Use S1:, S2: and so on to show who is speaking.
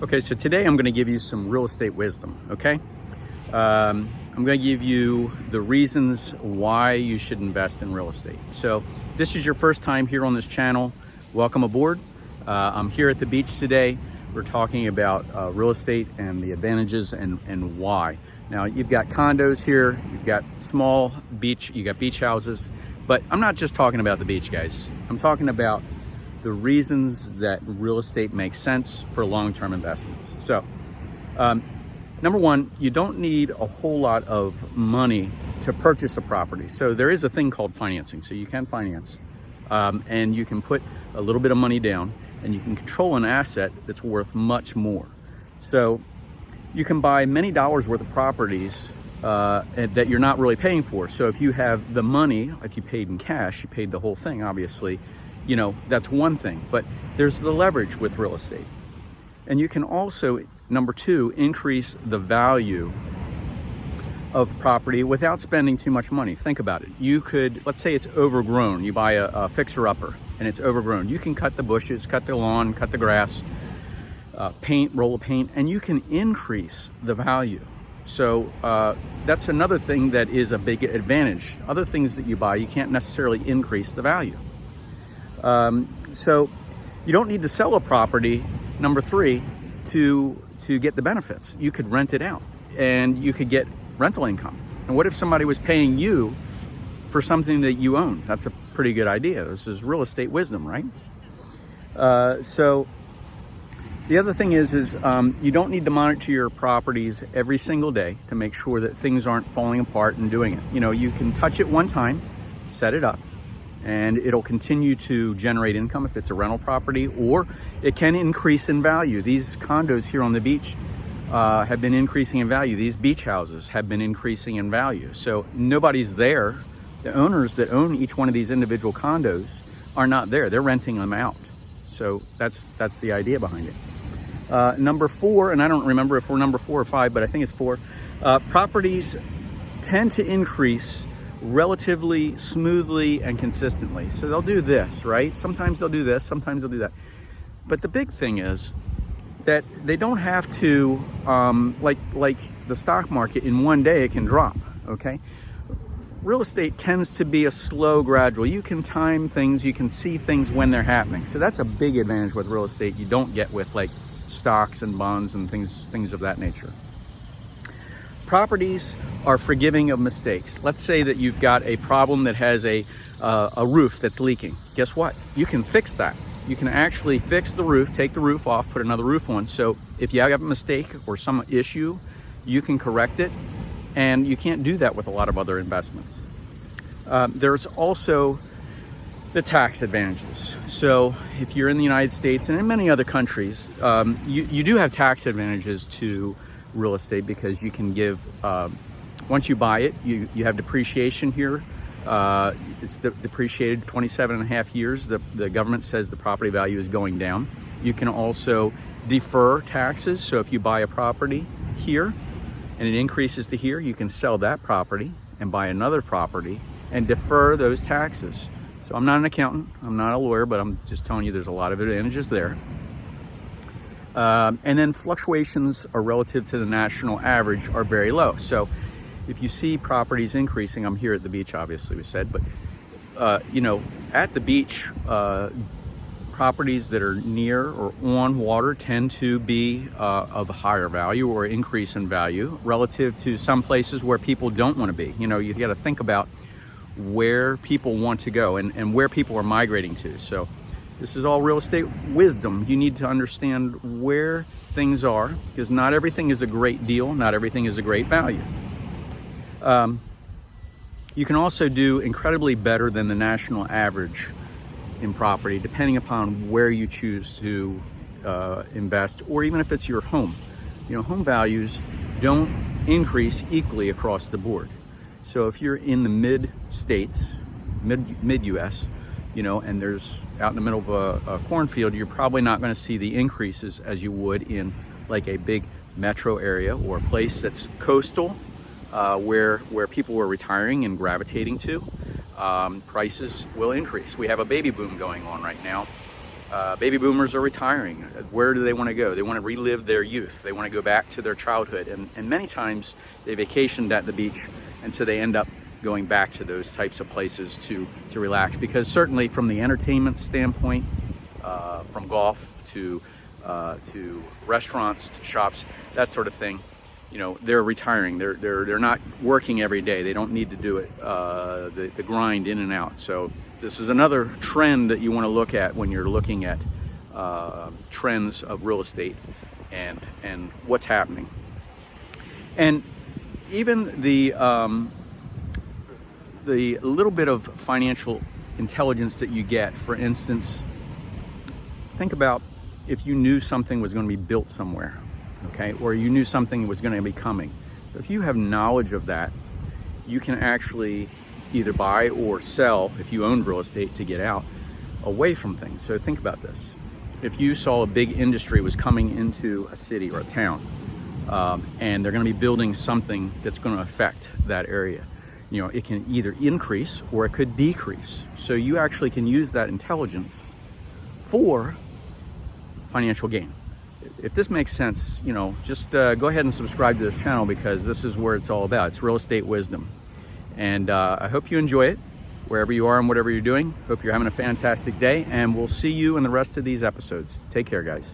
S1: Okay, so today I'm going to give you some real estate wisdom, okay? I'm going to give you the reasons why you should invest in real estate. So if this is your first time here on this channel, welcome aboard. I'm here at the beach today. We're talking about real estate and the advantages and why. Now, you've got condos here, you've got small beach, you got beach houses, but I'm not just talking about the beach, guys. I'm talking about the reasons that real estate makes sense for long-term investments. So, number one, you don't need a whole lot of money to purchase a property. So there is a thing called financing. So you can finance, and you can put a little bit of money down, and you can control an asset that's worth much more. So you can buy many dollars worth of properties that you're not really paying for. So if you have the money, if you paid in cash, you paid the whole thing, obviously, you know, that's one thing. But there's the leverage with real estate. And you can also, number two, increase the value of property without spending too much money. Think about it. You could, let's say it's overgrown. You buy a fixer-upper and it's overgrown. You can cut the bushes, cut the lawn, cut the grass, paint, roll of paint, and you can increase the value. So that's another thing that is a big advantage. Other things that you buy, you can't necessarily increase the value. So you don't need to sell a property, number three, to get the benefits. You could rent it out and you could get rental income. And what if somebody was paying you for something that you own? That's a pretty good idea. This is real estate wisdom, right? So the other thing is you don't need to monitor your properties every single day to make sure that things aren't falling apart and doing it. You know, you can touch it one time, set it up, and it'll continue to generate income if it's a rental property, or it can increase in value. These condos here on the beach have been increasing in value. These beach houses have been increasing in value. So nobody's there. The owners that own each one of these individual condos are not there. They're renting them out. So that's the idea behind it. Number four, and I don't remember if we're number 4 or 5, but I think it's 4. Properties tend to increase relatively smoothly and consistently. So they'll do this, right? Sometimes they'll do this, sometimes they'll do that. But the big thing is that they don't have to, like the stock market, in one day it can drop, okay? Real estate tends to be a slow, gradual. You can time things, you can see things when they're happening. So that's a big advantage with real estate you don't get with like stocks and bonds and things of that nature. Properties are forgiving of mistakes. Let's say that you've got a problem that has a roof that's leaking. Guess what? You can fix that. You can actually fix the roof, take the roof off, put another roof on. So if you have a mistake or some issue, you can correct it, and you can't do that with a lot of other investments. There's also the tax advantages. So if you're in the United States and in many other countries, you do have tax advantages to real estate because you can give, once you buy it, you have depreciation here. It's depreciated 27 and a half years. The government says the property value is going down. You can also defer taxes. So if you buy a property here and it increases to here, you can sell that property and buy another property and defer those taxes. So I'm not an accountant, I'm not a lawyer, but I'm just telling you there's a lot of advantages there. And then fluctuations are relative to the national average are very low. So if you see properties increasing, I'm here at the beach, obviously we said, but you know, at the beach, properties that are near or on water tend to be of higher value or increase in value relative to some places where people don't want to be. You know, you got to think about where people want to go and where people are migrating to. So this is all real estate wisdom. You need to understand where things are, because not everything is a great deal, not everything is a great value. You can also do incredibly better than the national average in property, depending upon where you choose to invest, or even if it's your home. You know, home values don't increase equally across the board. So if you're in the mid-states, mid-US, you know, and there's out in the middle of a cornfield, you're probably not going to see the increases as you would in like a big metro area or a place that's coastal, where people are retiring and gravitating to. Prices will increase. We have a baby boom going on right now, Baby boomers are retiring. Where do they want to go? They want to relive their youth. They want to go back to their childhood. And many times they vacationed at the beach, and so they end up going back to those types of places to relax. Because certainly from the entertainment standpoint, from golf to restaurants to shops, that sort of thing, you know, they're retiring. They're not working every day. They don't need to do it, the grind in and out. So this is another trend that you want to look at when you're looking at trends of real estate and what's happening. And even the little bit of financial intelligence that you get, for instance, think about if you knew something was going to be built somewhere, okay, or you knew something was going to be coming. So if you have knowledge of that, you can actually either buy or sell, if you own real estate, to get out away from things. So think about this. If you saw a big industry was coming into a city or a town, and they're going to be building something that's going to affect that area, you know, it can either increase or it could decrease. So you actually can use that intelligence for financial gain. If this makes sense, you know, just go ahead and subscribe to this channel, because this is where it's all about. It's real estate wisdom. And I hope you enjoy it wherever you are and whatever you're doing. Hope you're having a fantastic day, and we'll see you in the rest of these episodes. Take care, guys.